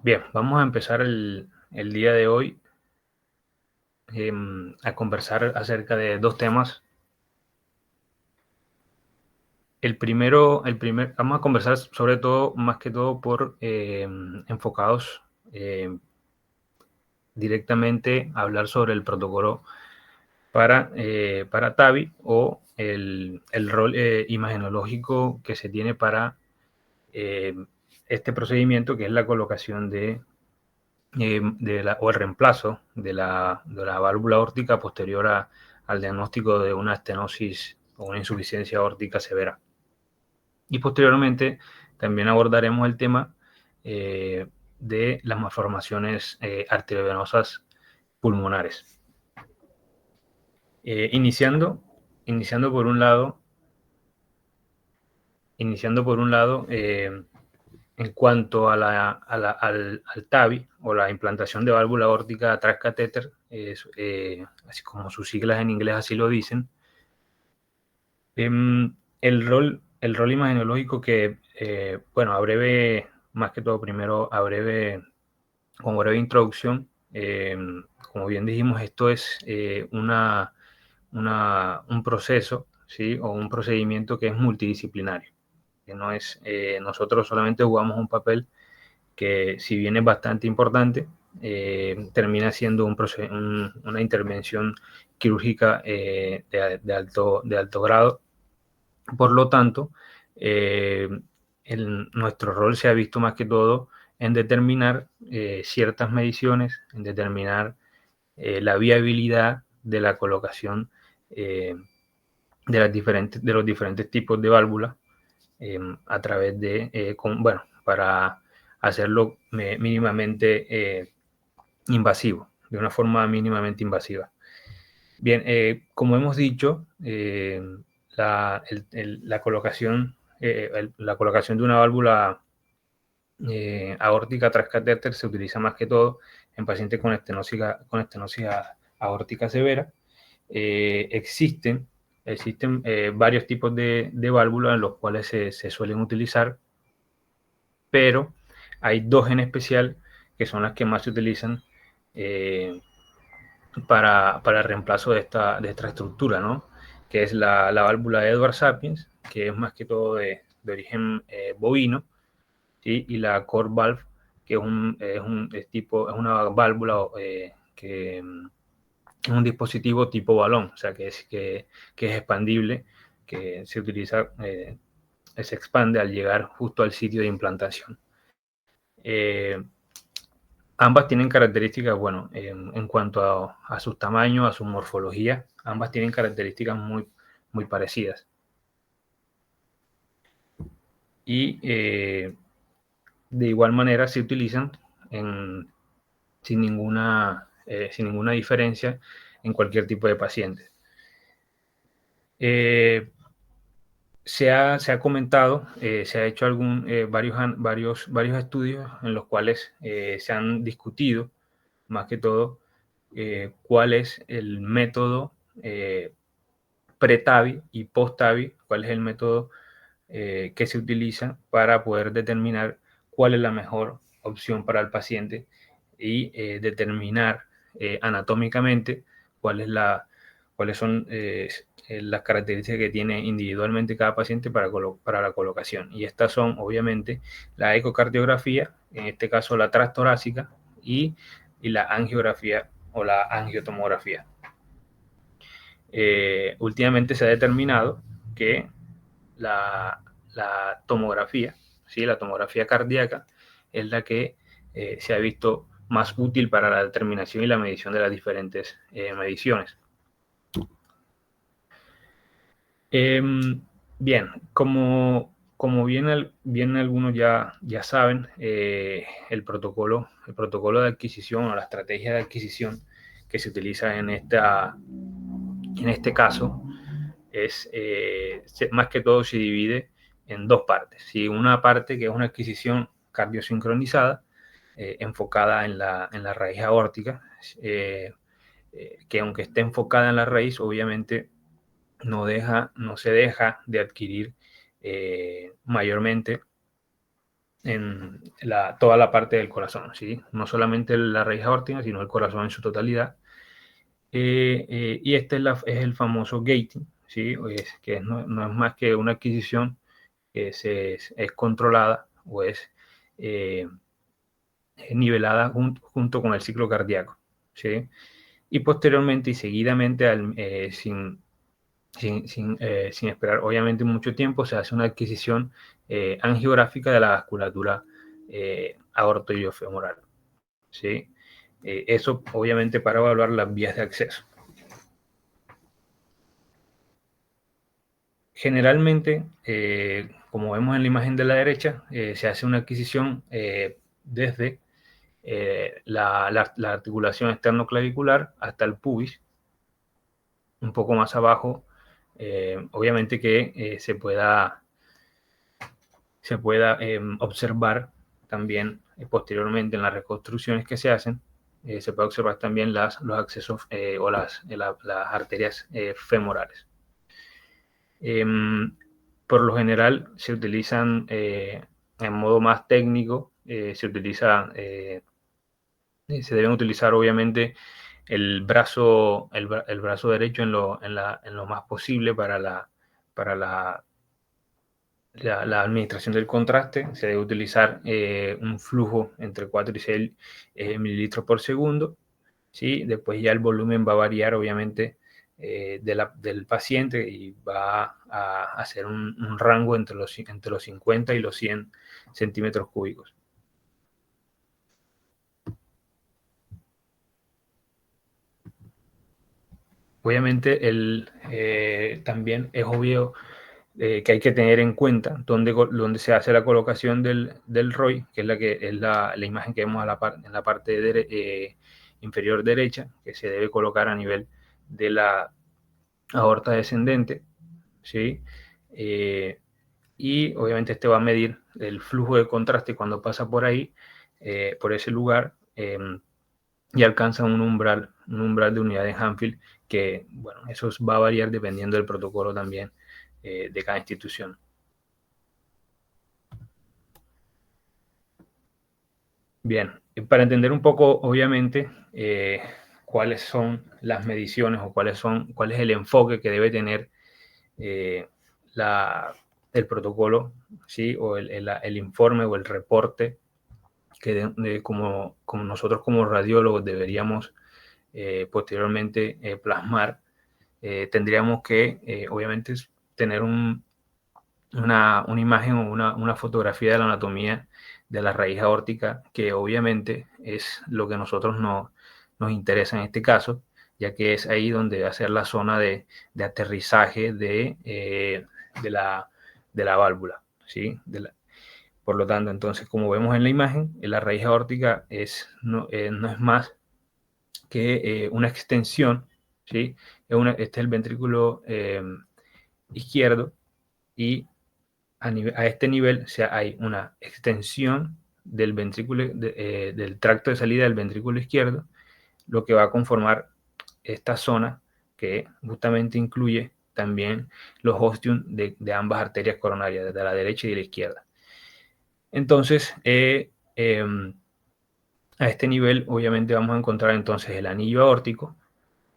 Bien, vamos a empezar el día de hoy a conversar acerca de dos temas. Vamos a conversar sobre todo, más que todo, enfocados directamente a hablar sobre el protocolo para TAVI o el rol imagenológico que se tiene para eh, este procedimiento, que es la colocación o el reemplazo de la válvula aórtica posterior al diagnóstico de una estenosis o una insuficiencia aórtica severa. Y posteriormente también abordaremos el tema eh, de las malformaciones arteriovenosas pulmonares. Eh, iniciando, iniciando por un lado, iniciando por un lado en cuanto al TAVI o la implantación de válvula aórtica tras catéter, así como sus siglas en inglés así lo dicen, el rol imagenológico que, bueno, más que todo, primero, con breve introducción, como bien dijimos, esto es un proceso, ¿sí? O un procedimiento que es multidisciplinario, que no es, nosotros solamente jugamos un papel que, si bien es bastante importante, termina siendo una intervención quirúrgica de alto grado. Por lo tanto, eh, nuestro rol se ha visto más que todo en determinar ciertas mediciones, en determinar la viabilidad de la colocación de los diferentes tipos de válvulas a través bueno, para hacerlo mínimamente invasivo, de una forma mínimamente invasiva. Bien, como hemos dicho, la colocación de una válvula aórtica tras catéter se utiliza más que todo en pacientes con estenosis aórtica severa. Existen varios tipos de válvulas en los cuales se suelen utilizar, pero hay dos en especial que son las que más se utilizan eh, para el reemplazo de esta estructura, ¿no? Que es la válvula de Edwards Sapiens, que es más que todo de origen bovino, ¿sí? Y la core valve, que es una válvula que es un dispositivo tipo balón, o sea, que es expandible, que se utiliza, se expande al llegar justo al sitio de implantación. Eh, Ambas tienen características, bueno, en cuanto a sus tamaños, a su morfología, ambas tienen características muy, muy parecidas. Y de igual manera se utilizan en, sin ninguna diferencia en cualquier tipo de paciente. Eh, se ha comentado, se ha hecho varios estudios en los cuales se han discutido, más que todo, cuál es el método pre-TAVI y post-TAVI, cuál es el método que se utiliza para poder determinar cuál es la mejor opción para el paciente y determinar anatómicamente cuál es cuáles son las características que tiene individualmente cada paciente para la colocación. Y estas son, obviamente, la ecocardiografía, en este caso la transtorácica, y la angiografía o la angiotomografía. Últimamente se ha determinado que la, la tomografía, ¿sí? La tomografía cardíaca es la que se ha visto más útil para la determinación y la medición de las diferentes mediciones. Eh, Bien, como bien algunos ya saben, el protocolo de adquisición o la estrategia de adquisición que se utiliza en este caso más que todo se divide en dos partes. ¿Sí? Una parte que es una adquisición cardiosincronizada, enfocada en la raíz aórtica, que aunque esté enfocada en la raíz, obviamente no se deja de adquirir mayormente toda la parte del corazón, ¿sí? No solamente la raíz aórtica, sino el corazón en su totalidad. Y este es el famoso gating, ¿sí? Que no es más que una adquisición que es controlada o es eh, nivelada junto con el ciclo cardíaco, ¿sí? Y posteriormente y seguidamente, sin esperar obviamente mucho tiempo, se hace una adquisición angiográfica de la vasculatura aortoiliofemoral, ¿sí? Eso obviamente para evaluar las vías de acceso. Generalmente, como vemos en la imagen de la derecha, se hace una adquisición desde la articulación externoclavicular hasta el pubis, un poco más abajo, obviamente que se pueda observar también posteriormente en las reconstrucciones que se hacen, se puede observar también los accesos o las arterias femorales. Por lo general se utilizan en modo más técnico, se deben utilizar obviamente el brazo derecho en lo más posible para la administración del contraste. Se debe utilizar un flujo entre 4 y 6 mililitros por segundo, ¿sí? Después ya el volumen va a variar obviamente del paciente y va a hacer un rango entre los 50 y los 100 centímetros cúbicos. Obviamente también es obvio que hay que tener en cuenta dónde se hace la colocación del ROI, que es la imagen que vemos en la parte inferior derecha, que se debe colocar a nivel de la aorta descendente, ¿sí? Y obviamente este va a medir el flujo de contraste cuando pasa por ahí, por ese lugar, y alcanza un umbral de unidad de Hanfield, que, bueno, eso va a variar dependiendo del protocolo también de cada institución. Bien, para entender un poco, obviamente, cuáles son las mediciones o cuál es el enfoque que debe tener eh, el protocolo, ¿sí? O el informe o el reporte como nosotros como radiólogos deberíamos posteriormente plasmar, tendríamos que obviamente tener una imagen o una fotografía de la anatomía de la raíz aórtica, que obviamente es lo que a nosotros nos interesa en este caso, ya que es ahí donde va a ser la zona de aterrizaje de la válvula, ¿sí? Por lo tanto, entonces, como vemos en la imagen, la raíz aórtica no es más que una extensión, ¿sí? Este es el ventrículo izquierdo, y a este nivel, o sea, hay una extensión del ventrículo, del tracto de salida del ventrículo izquierdo, lo que va a conformar esta zona que justamente incluye también los ostium de ambas arterias coronarias, de la derecha y de la izquierda. Entonces, a este nivel obviamente vamos a encontrar entonces el anillo aórtico,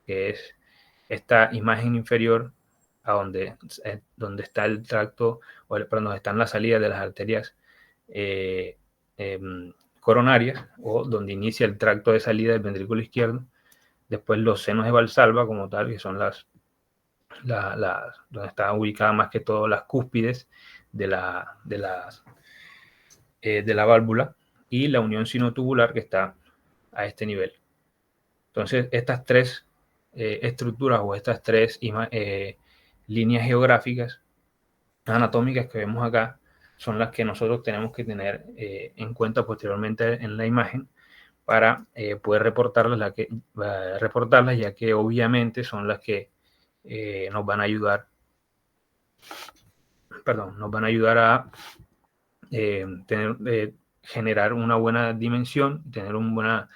que es esta imagen inferior a donde está el tracto, perdón, donde están las salidas de las arterias eh, eh, coronarias, o donde inicia el tracto de salida del ventrículo izquierdo. Después los senos de Valsalva como tal, que son donde están ubicadas más que todo las cúspides de la válvula, y la unión sinotubular que está a este nivel. Entonces, estas tres estructuras o estas tres líneas geográficas anatómicas que vemos acá son las que nosotros tenemos que tener en cuenta posteriormente en la imagen para poder reportarlas, ya que obviamente son las que nos van a ayudar a generar una buena dimensión, tener una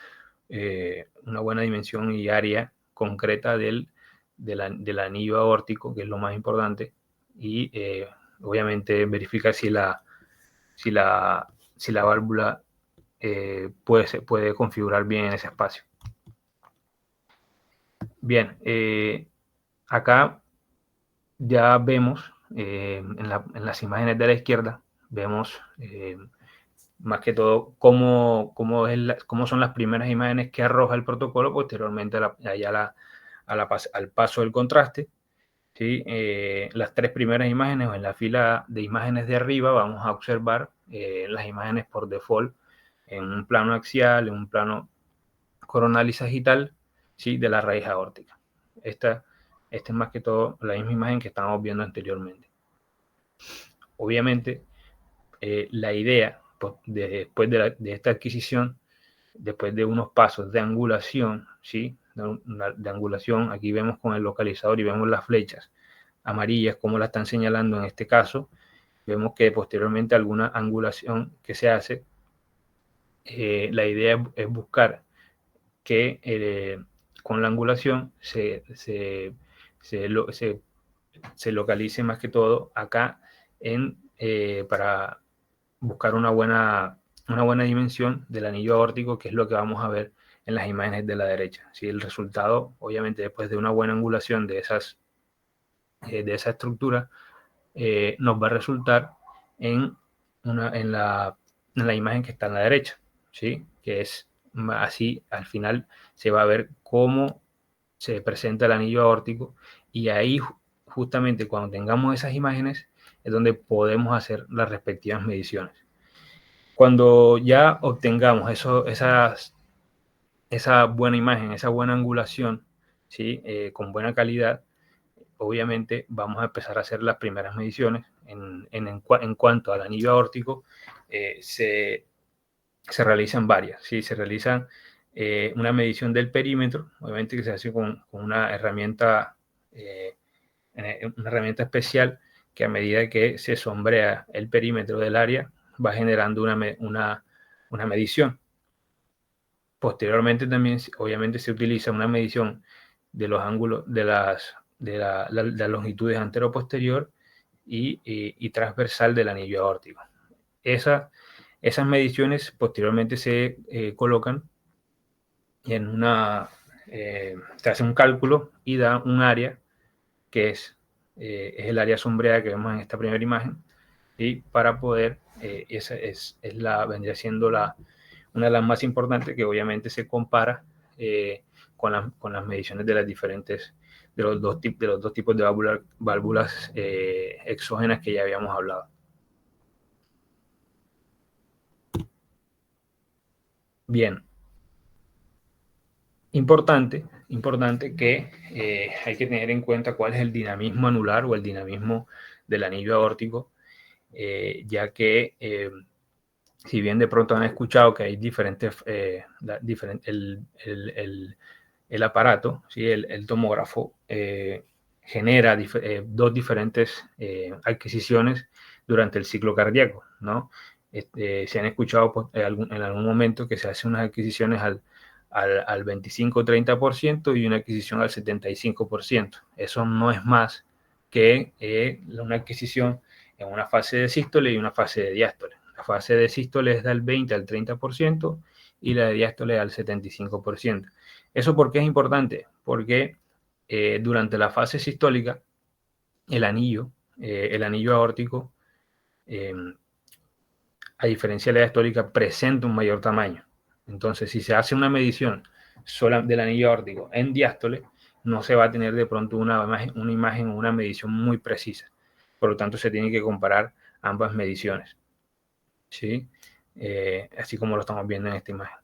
buena dimensión y área concreta del anillo aórtico, que es lo más importante, y obviamente verificar si si la válvula puede configurar bien ese espacio. Bien, acá ya vemos en las imágenes de la izquierda, vemos más que todo cómo son las primeras imágenes que arroja el protocolo posteriormente al paso del contraste. ¿Sí? Las tres primeras imágenes, o en la fila de imágenes de arriba, vamos a observar las imágenes por default en un plano axial, en un plano coronal y sagital, ¿sí? De la raíz aórtica. Esta es más que todo la misma imagen que estábamos viendo anteriormente. Obviamente, la idea, pues, después de esta adquisición, después de unos pasos de angulación, ¿sí? De angulación, aquí vemos con el localizador y vemos las flechas amarillas, como la están señalando en este caso. Vemos que posteriormente alguna angulación que se hace, la idea es buscar que con la angulación se localice más que todo acá para buscar una buena dimensión del anillo aórtico, que es lo que vamos a ver en las imágenes de la derecha. ¿Sí? El resultado, obviamente, después de una buena angulación de esa estructura, nos va a resultar en la imagen que está en la derecha, ¿sí? Que es así. Al final se va a ver cómo se presenta el anillo aórtico, y ahí justamente cuando tengamos esas imágenes es donde podemos hacer las respectivas mediciones. Cuando ya obtengamos esa buena imagen, esa buena angulación, ¿sí? Con buena calidad, obviamente vamos a empezar a hacer las primeras mediciones. En cuanto al anillo aórtico, se realizan varias, ¿sí? Se realiza una medición del perímetro, obviamente que se hace con una herramienta especial, que a medida que se sombrea el perímetro del área va generando una medición. Posteriormente también, obviamente, se utiliza una medición de los ángulos de las longitudes antero-posterior y transversal del anillo aórtico. Esas mediciones posteriormente se colocan en se hace un cálculo y da un área que es el área sombreada que vemos en esta primera imagen, y para poder, esa vendría siendo una de las más importantes, que obviamente se compara con las mediciones de los dos tipos de válvulas exógenas que ya habíamos hablado. Bien, importante que hay que tener en cuenta cuál es el dinamismo anular o el dinamismo del anillo aórtico, ya que si bien de pronto han escuchado que hay diferentes, el aparato, ¿sí? el tomógrafo, genera dos diferentes adquisiciones durante el ciclo cardíaco, ¿no? Se han escuchado pues, en algún momento que se hacen unas adquisiciones al 25-30% y una adquisición al 75%. Eso no es más que una adquisición en una fase de sístole y una fase de diástole. La fase de sístole es del 20 al 30% y la de diástole al 75%. ¿Eso por qué es importante? Porque durante la fase sistólica, el anillo aórtico, a diferencia de la diastólica, presenta un mayor tamaño. Entonces, si se hace una medición sola del anillo aórtico en diástole, no se va a tener de pronto una imagen o una medición muy precisa. Por lo tanto, se tiene que comparar ambas mediciones, ¿sí? Así como lo estamos viendo en esta imagen.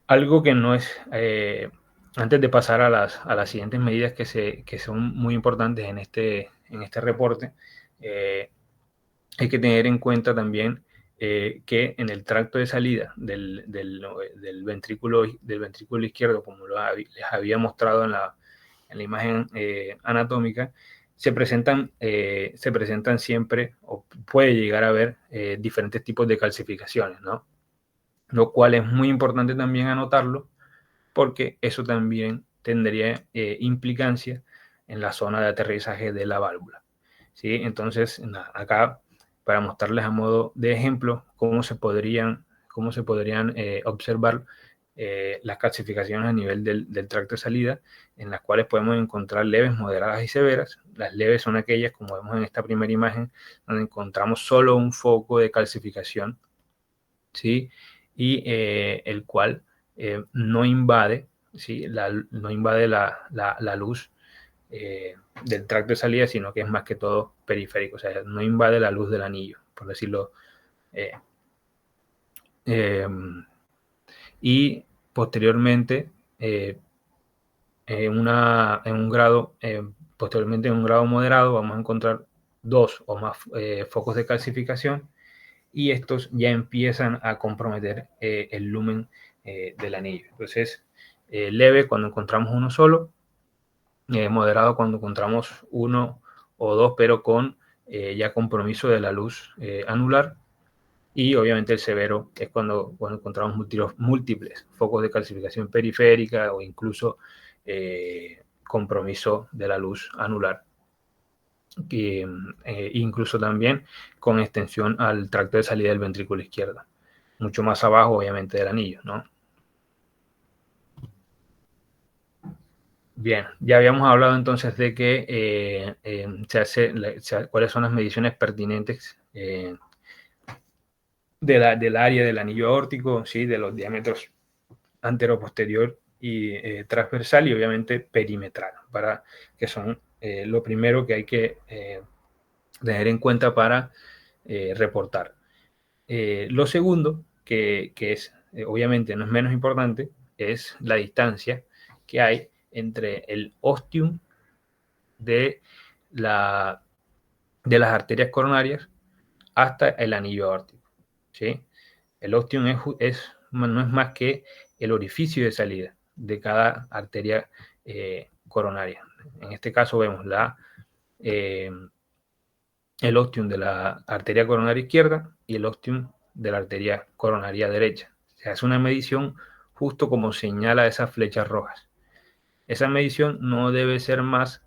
Algo que no es, antes de pasar a las siguientes medidas que son muy importantes en este reporte, hay que tener en cuenta también que en el tracto de salida del ventrículo izquierdo, como les había mostrado en la imagen anatómica, se presentan siempre, o puede llegar a haber diferentes tipos de calcificaciones, ¿no? Lo cual es muy importante también anotarlo, porque eso también tendría implicancia en la zona de aterrizaje de la válvula, ¿sí? Entonces, acá, para mostrarles a modo de ejemplo cómo se podrían observar las calcificaciones a nivel del tracto de salida, en las cuales podemos encontrar leves, moderadas y severas. Las leves son aquellas, como vemos en esta primera imagen, donde encontramos solo un foco de calcificación, ¿sí? Y el cual no invade, ¿sí? No invade la luz del tracto de salida, sino que es más que todo periférico, o sea, no invade la luz del anillo, por decirlo. Eh, eh, y posteriormente, posteriormente en un grado moderado, vamos a encontrar 2 o más focos de calcificación, y estos ya empiezan a comprometer el lumen del anillo. Entonces, leve cuando encontramos uno solo, moderado cuando encontramos uno o dos, pero con ya compromiso de la luz anular, y obviamente el severo es cuando encontramos múltiples focos de calcificación periférica o incluso compromiso de la luz anular, que incluso también con extensión al tracto de salida del ventrículo izquierdo, mucho más abajo obviamente del anillo, ¿no? Bien, ya habíamos hablado entonces de que cuáles son las mediciones pertinentes del área del anillo aórtico, ¿sí? De los diámetros antero-posterior y transversal, y obviamente perimetral, para que son lo primero que hay que tener en cuenta para reportar. Lo segundo, que es obviamente no es menos importante, es la distancia que hay entre el ostium de, de las arterias coronarias hasta el anillo aórtico, ¿sí? El ostium no es más que el orificio de salida de cada arteria coronaria. En este caso vemos el ostium de la arteria coronaria izquierda y el ostium de la arteria coronaria derecha. Se hace una medición justo como señala esas flechas rojas. Esa medición no debe ser más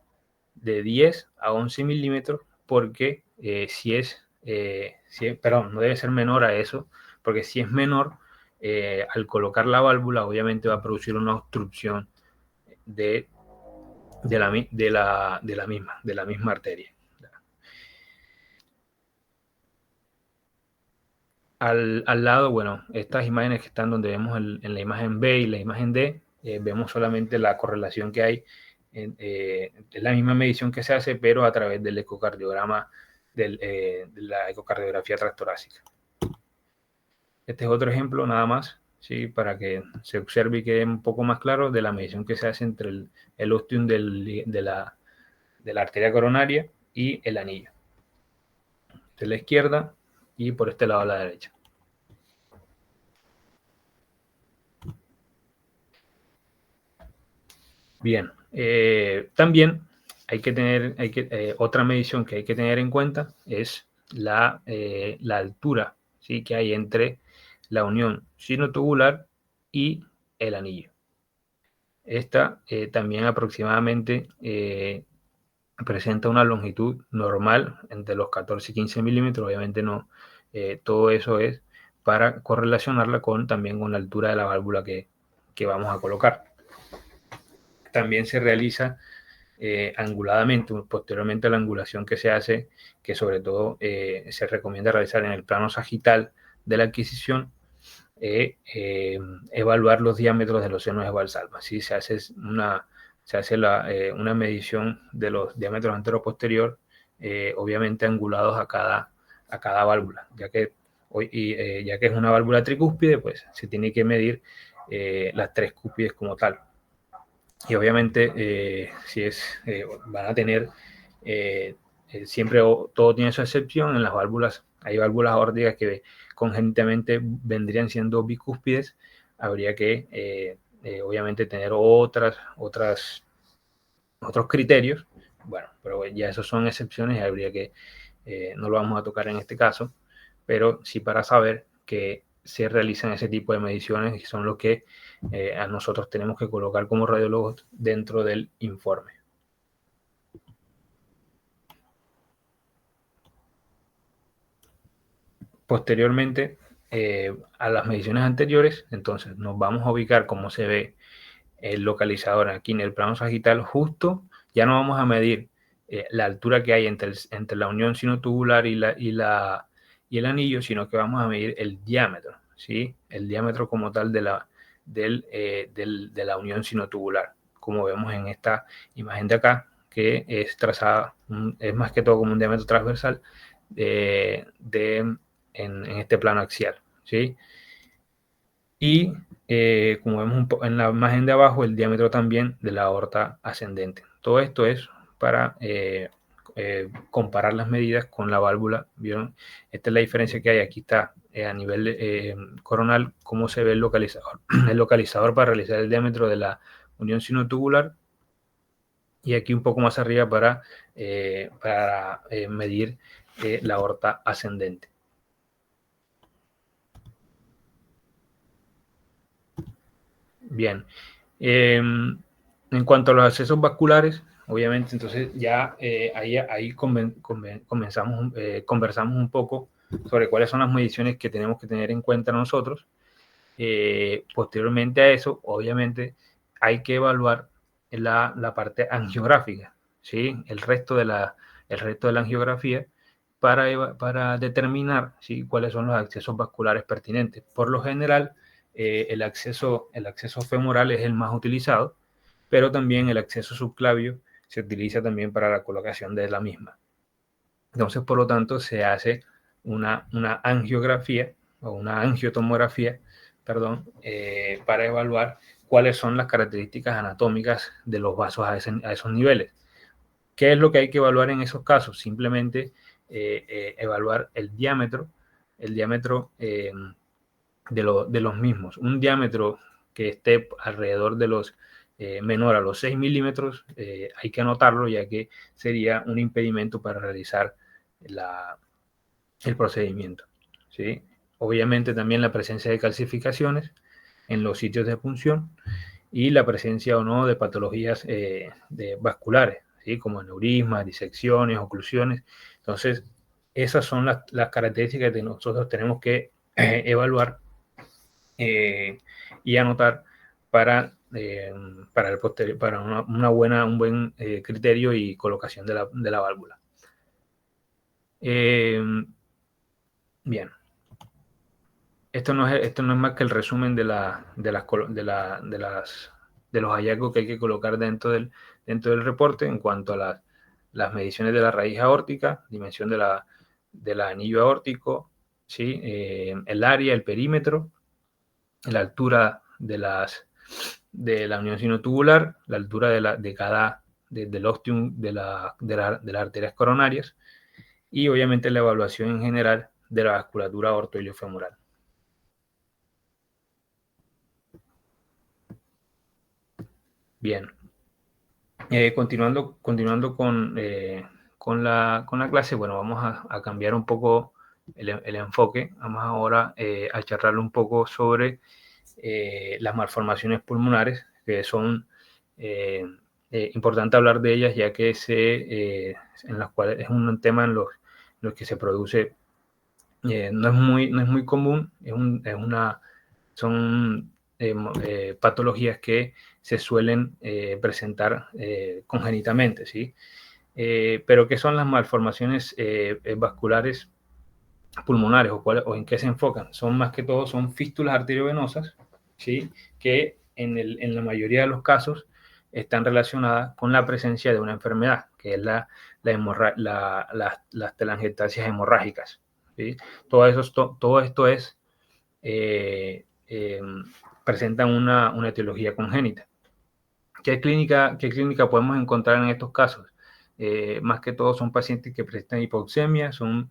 de 10 a 11 milímetros, porque no debe ser menor a eso, porque si es menor, al colocar la válvula, obviamente va a producir una obstrucción de la misma arteria. Al lado, bueno, estas imágenes que están donde vemos en la imagen B y la imagen D, vemos solamente la correlación que hay. Es la misma medición que se hace, pero a través del ecocardiograma, de la ecocardiografía transtorácica. Este es otro ejemplo nada más, ¿sí? Para que se observe y quede un poco más claro de la medición que se hace entre el ostium de la arteria coronaria y el anillo. De la izquierda y por este lado a la derecha. Bien, también hay que tener, otra medición que hay que tener en cuenta es la altura, ¿sí? Que hay entre la unión sinotubular y el anillo. Esta también aproximadamente presenta una longitud normal entre los 14 y 15 milímetros. Obviamente no, todo eso es para correlacionarla también con la altura de la válvula que vamos a colocar. También se realiza anguladamente, posteriormente a la angulación que se hace, que sobre todo se recomienda realizar en el plano sagital de la adquisición, evaluar los diámetros de los senos de Valsalva. ¿Sí? Se hace una medición de los diámetros antero-posterior, obviamente angulados a cada válvula, ya que es una válvula tricúspide, pues se tiene que medir las tres cúspides como tal. Y obviamente van a tener siempre, todo tiene su excepción. En las válvulas hay válvulas aórticas que congénitamente vendrían siendo bicúspides. Habría que obviamente tener otros criterios. Bueno, pero ya esos son excepciones y habría que no lo vamos a tocar en este caso, pero sí para saber que se realizan ese tipo de mediciones y son los que a nosotros tenemos que colocar como radiólogos dentro del informe. posteriormente a las mediciones anteriores, entonces nos vamos a ubicar como se ve el localizador aquí en el plano sagital justo. Ya no vamos a medir la altura que hay entre la unión sinotubular y el anillo, sino que vamos a medir el diámetro, ¿sí? El diámetro como tal de la unión sinotubular, como vemos en esta imagen de acá, que es trazada, es más que todo como un diámetro transversal en este plano axial, ¿sí? Y como vemos en la imagen de abajo, el diámetro también de la aorta ascendente. Todo esto es para comparar las medidas con la válvula. ¿Vieron? Esta es la diferencia que hay. Aquí está a nivel coronal cómo se ve el localizador. El localizador para realizar el diámetro de la unión sinotubular. Y aquí un poco más arriba para medir la aorta ascendente. Bien. En cuanto a los accesos vasculares, obviamente, entonces ya ahí conversamos un poco sobre cuáles son las mediciones que tenemos que tener en cuenta nosotros. Posteriormente a eso, obviamente, hay que evaluar la parte angiográfica, ¿sí? El resto de la angiografía para determinar, ¿sí?, cuáles son los accesos vasculares pertinentes. Por lo general, el acceso femoral es el más utilizado, pero también el acceso subclavio se utiliza también para la colocación de la misma. Entonces, por lo tanto, se hace una angiografía o una angiotomografía, perdón, para evaluar cuáles son las características anatómicas de los vasos a esos niveles. ¿Qué es lo que hay que evaluar en esos casos? Simplemente evaluar el diámetro de los mismos. Un diámetro que esté alrededor de los menor a los 6 milímetros, hay que anotarlo, ya que sería un impedimento para realizar el procedimiento, ¿sí? Obviamente también la presencia de calcificaciones en los sitios de punción y la presencia o no de patologías vasculares, ¿sí?, como aneurismas, disecciones, oclusiones. Entonces, esas son las características que nosotros tenemos que evaluar y anotar para un buen criterio y colocación de la válvula. Bien. Esto no es más que el resumen de los hallazgos que hay que colocar dentro del reporte en cuanto a las mediciones de la raíz aórtica, dimensión del anillo aórtico, ¿sí? El área, el perímetro, la altura de la unión sinotubular, la altura del ostium de las arterias coronarias y obviamente la evaluación en general de la vasculatura aortoiliofemoral. Bien, continuando con la clase, bueno, vamos a cambiar un poco el enfoque. Vamos ahora a charlar un poco sobre las malformaciones pulmonares, que son importante hablar de ellas, ya que en las cuales es un tema en los que se produce, no es muy común, son patologías que se suelen presentar congénitamente, ¿sí? Pero ¿qué son las malformaciones vasculares pulmonares o en qué se enfocan? Son más que todo, son fístulas arteriovenosas, ¿sí?, que en la mayoría de los casos están relacionadas con la presencia de una enfermedad, que es las telangiectasias hemorrágicas, ¿sí? Todo esto es presentan una etiología congénita. ¿Qué clínica podemos encontrar en estos casos? Más que todo son pacientes que presentan hipoxemia, son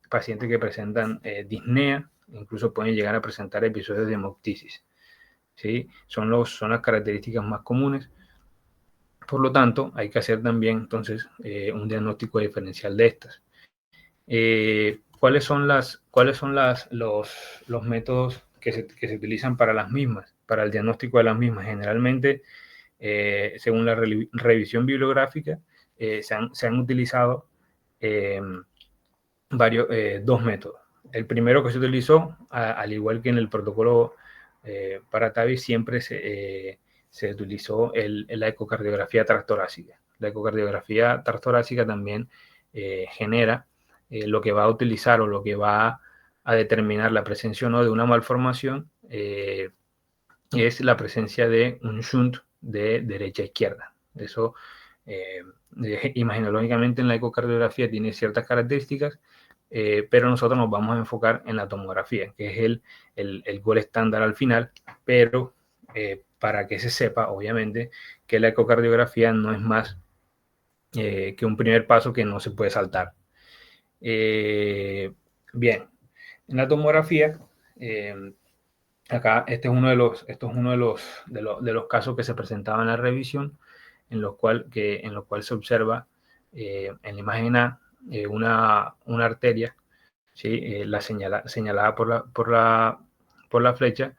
pacientes que presentan disnea, incluso pueden llegar a presentar episodios de hemoptisis, ¿sí? Son las características más comunes. Por lo tanto, hay que hacer también entonces un diagnóstico diferencial de estas. ¿Cuáles son los métodos que se utilizan para las mismas, para el diagnóstico de las mismas? Generalmente, según la revisión bibliográfica, se han utilizado dos métodos. El primero que se utilizó, al igual que en el protocolo para TAVI, siempre se utilizó la ecocardiografía transtorácica. La ecocardiografía transtorácica también genera lo que va a utilizar o lo que va a determinar la presencia o no de una malformación, es la presencia de un shunt de derecha a izquierda. Eso, imaginológicamente en la ecocardiografía tiene ciertas características, pero nosotros nos vamos a enfocar en la tomografía, que es el gol estándar al final, pero para que se sepa, obviamente, que la ecocardiografía no es más que un primer paso que no se puede saltar. Bien, en la tomografía, acá este es uno de los casos que se presentaban en la revisión, en los cual se observa en la imagen A una arteria, ¿sí? Señalada por la flecha,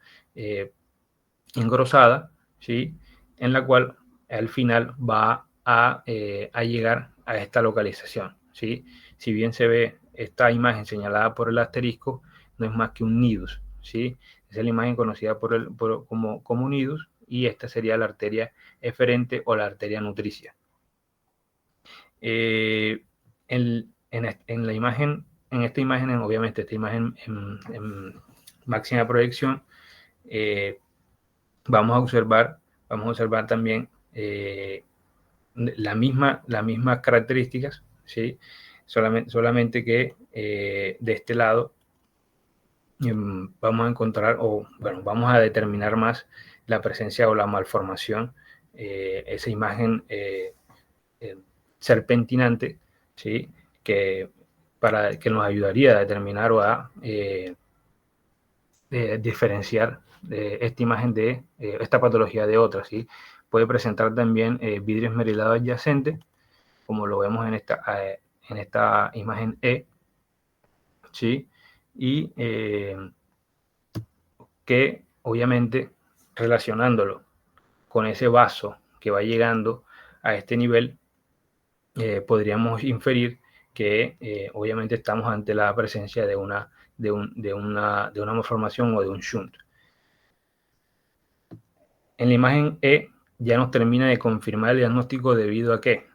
engrosada, ¿sí? En la cual al final va a llegar a esta localización, ¿sí? Si bien se ve esta imagen señalada por el asterisco, no es más que un nidus, ¿sí? Esa es la imagen conocida como nidus, y esta sería la arteria eferente o la arteria nutricia. En la imagen, en esta imagen, obviamente esta imagen en máxima proyección, vamos a observar también las mismas características, ¿sí? Solamente que de este lado vamos a encontrar, vamos a determinar más la presencia o la malformación, esa imagen serpentinante, ¿sí? Que nos ayudaría a determinar o a diferenciar esta imagen de esta patología de otras, ¿sí? Puede presentar también vidrio esmerilado adyacente, como lo vemos en esta imagen E, ¿sí? Y que obviamente, relacionándolo con ese vaso que va llegando a este nivel, podríamos inferir que obviamente estamos ante la presencia de una malformación o de un shunt. En la imagen E ya nos termina de confirmar el diagnóstico debido a que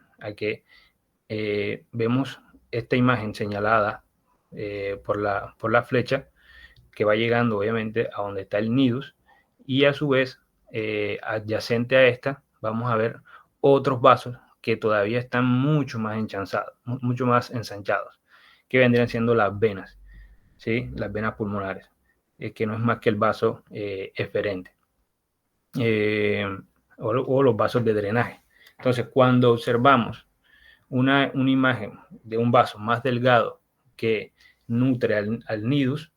vemos esta imagen señalada por la flecha, que va llegando obviamente a donde está el nidus, y a su vez adyacente a esta vamos a ver otros vasos que todavía están mucho más mucho más ensanchados, que vendrían siendo las venas, ¿sí? Las venas pulmonares, que no es más que el vaso eferente, o los vasos de drenaje. Entonces, cuando observamos una imagen de un vaso más delgado que nutre al nidus,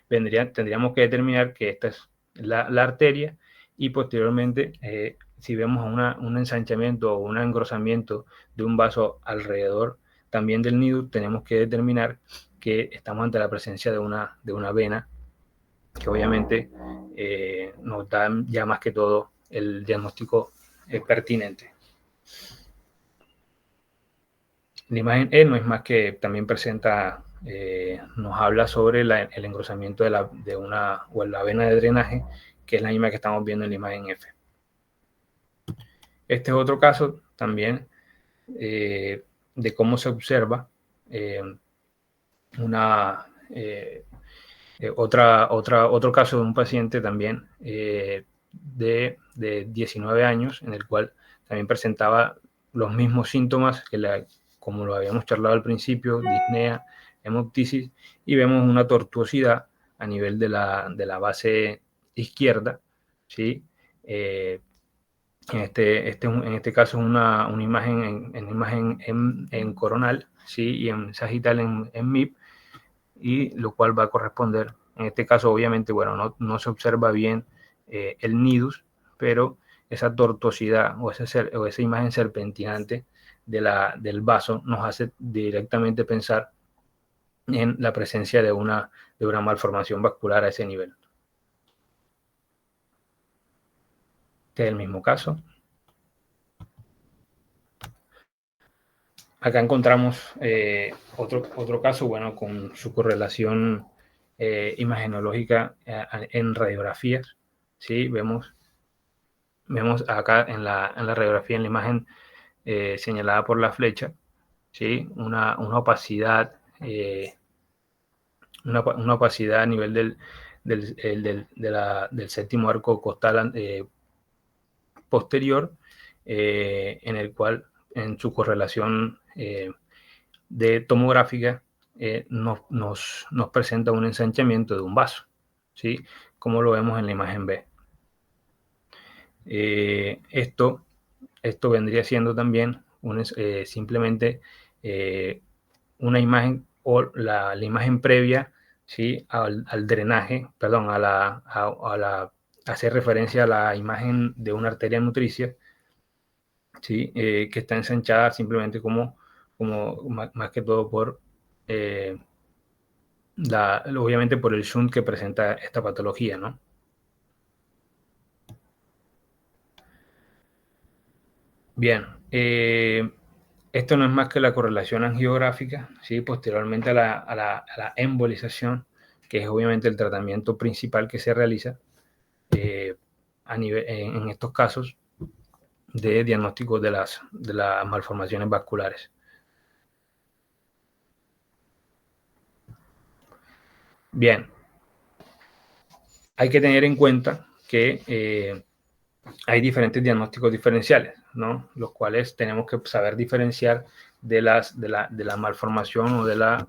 tendríamos que determinar que esta es la arteria, y posteriormente, si vemos un ensanchamiento o un engrosamiento de un vaso alrededor también del nidus, tenemos que determinar que estamos ante la presencia de una vena, que obviamente nos da ya más que todo el diagnóstico pertinente. La imagen E no es más que también presenta, nos habla sobre el engrosamiento de la vena de drenaje, que es la misma que estamos viendo en la imagen F. Este es otro caso también de cómo se observa otro caso de un paciente también de 19 años, en el cual también presentaba los mismos síntomas como lo habíamos charlado al principio: disnea, hemoptisis, y vemos una tortuosidad a nivel de la base izquierda, ¿sí? En este caso es una imagen en coronal, ¿sí? Y en sagital en MIP, y lo cual va a corresponder, en este caso obviamente, no se observa bien el nidus, pero esa tortuosidad o esa imagen serpentinante del vaso nos hace directamente pensar en la presencia de una malformación vascular a ese nivel. Este es el mismo caso. Acá encontramos otro caso, bueno, con su correlación imagenológica en radiografías. ¿Sí? Vemos acá en la radiografía, en la imagen señalada por la flecha, ¿sí? Una opacidad, una opacidad a nivel del séptimo arco costal posterior, en el cual en su correlación de tomográfica nos presenta un ensanchamiento de un vaso, ¿sí? Como lo vemos en la imagen B. Esto vendría siendo también simplemente una imagen o la imagen previa, ¿sí? al drenaje, perdón, hacer referencia a la imagen de una arteria nutricia, ¿sí? Que está ensanchada simplemente como más que todo por obviamente por el shunt que presenta esta patología, ¿no? Bien, esto no es más que la correlación angiográfica, ¿sí? Posteriormente a la embolización, que es obviamente el tratamiento principal que se realiza en estos casos de diagnóstico de las malformaciones vasculares. Bien, hay que tener en cuenta que hay diferentes diagnósticos diferenciales, ¿no? Los cuales tenemos que saber diferenciar de la malformación o de las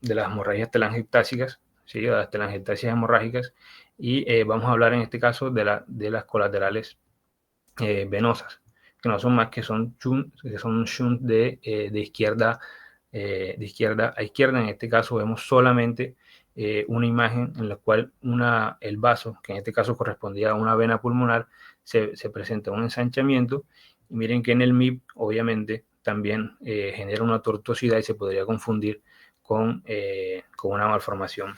hemorragias telangiectásicas, ¿sí? De las telangiectasias hemorrágicas, y vamos a hablar en este caso de las colaterales venosas, que no son más que son un shunt de izquierda a izquierda. En este caso vemos solamente una imagen en la cual el vaso, que en este caso correspondía a una vena pulmonar, se presenta un ensanchamiento, y miren que en el MIP obviamente también genera una tortuosidad y se podría confundir con una malformación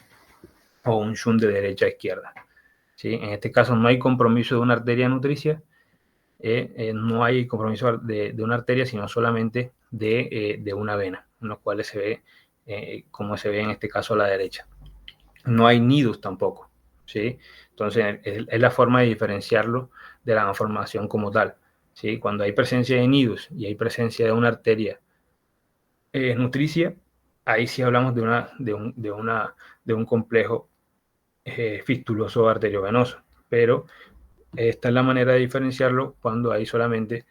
o un shunt de derecha a izquierda, ¿sí? En este caso no hay compromiso de una arteria nutricia, no hay compromiso de una arteria, sino solamente de una vena, en los cuales se ve, como se ve en este caso a la derecha. No hay nidus tampoco, ¿sí? Entonces es la forma de diferenciarlo de la malformación como tal, ¿sí? Cuando hay presencia de nidus y hay presencia de una arteria nutricia, ahí sí hablamos de un complejo fistuloso arteriovenoso, pero esta es la manera de diferenciarlo cuando hay solamente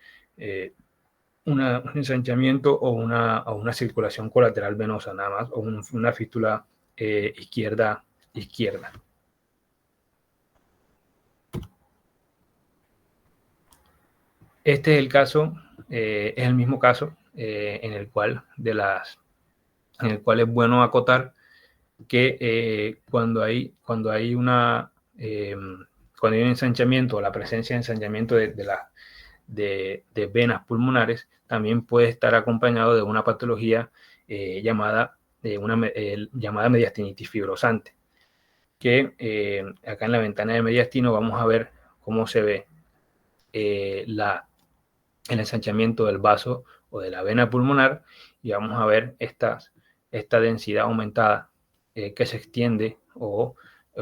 un ensanchamiento o una circulación colateral venosa nada más, o una fístula izquierda. Este es el caso, es el mismo caso en el cual es bueno acotar que cuando hay cuando hay un ensanchamiento o la presencia de ensanchamiento de venas pulmonares, también puede estar acompañado de una patología llamada mediastinitis fibrosante, que acá en la ventana de mediastino vamos a ver cómo se ve el ensanchamiento del vaso o de la vena pulmonar, y vamos a ver esta densidad aumentada que se extiende o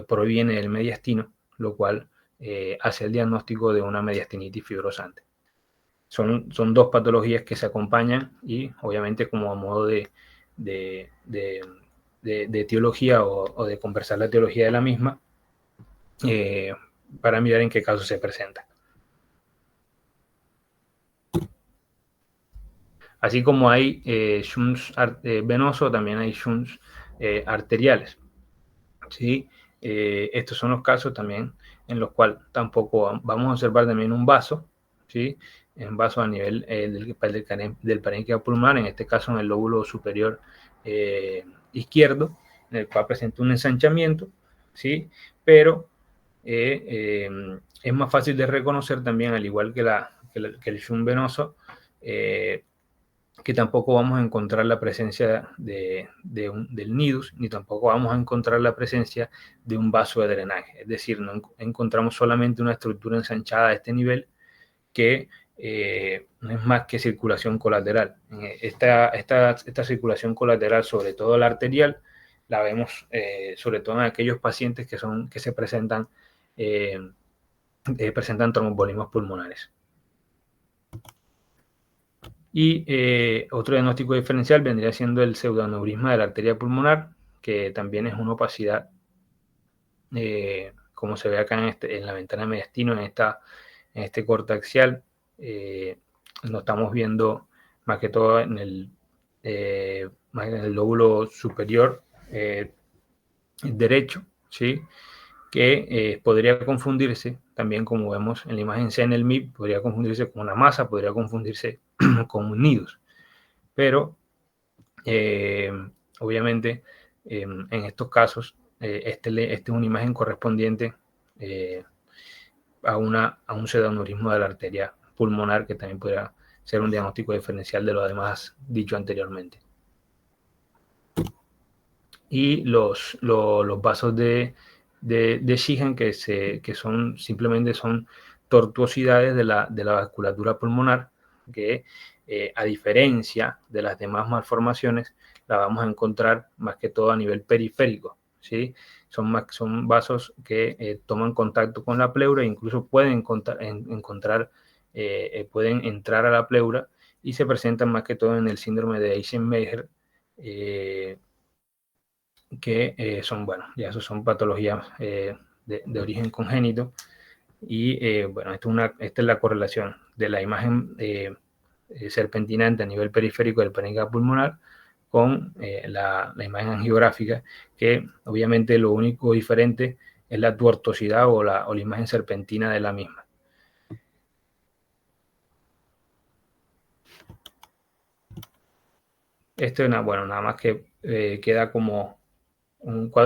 proviene del mediastino, lo cual hace el diagnóstico de una mediastinitis fibrosante. Son dos patologías que se acompañan, y obviamente como a modo de etiología o de conversar la etiología de la misma, para mirar en qué caso se presenta. Así como hay shunts venosos, también hay shunts arteriales, ¿sí? Estos son los casos también en los cuales tampoco vamos a observar también un vaso, ¿sí? Un vaso a nivel del parénquima pulmonar, en este caso en el lóbulo superior izquierdo, en el cual presenta un ensanchamiento, ¿sí? Pero es más fácil de reconocer también, al igual que el shunt venoso, que tampoco vamos a encontrar la presencia del nidus, ni tampoco vamos a encontrar la presencia de un vaso de drenaje. Es decir, no encontramos solamente una estructura ensanchada a este nivel que no es más que circulación colateral. Esta circulación colateral, sobre todo la arterial, la vemos sobre todo en aquellos pacientes que se presentan tromboembolismos pulmonares. Y otro diagnóstico diferencial vendría siendo el pseudoaneurisma de la arteria pulmonar, que también es una opacidad, como se ve acá en la ventana mediastino, en este corte axial. Lo estamos viendo más que todo más en el lóbulo superior derecho, ¿sí? Que podría confundirse, también como vemos en la imagen C en el MIP, podría confundirse con una masa, podría confundirse con un nidus. Pero obviamente en estos casos este es una imagen correspondiente a un pseudoaneurismo de la arteria pulmonar, que también podría ser un diagnóstico diferencial de lo demás dicho anteriormente. Y los vasos de Sheehan, que son simplemente tortuosidades de la vasculatura pulmonar, que a diferencia de las demás malformaciones, la vamos a encontrar más que todo a nivel periférico, ¿sí? Son vasos que toman contacto con la pleura e incluso pueden pueden entrar a la pleura, y se presentan más que todo en el síndrome de Eisenmenger, que son, bueno, ya eso son patologías de origen congénito. Y bueno, esta es la correlación de la imagen serpentinante a nivel periférico del parénquima pulmonar con la imagen angiográfica, que obviamente lo único diferente es la tuertosidad o la imagen serpentina de la misma. Esto es bueno, nada más que queda como un cuadro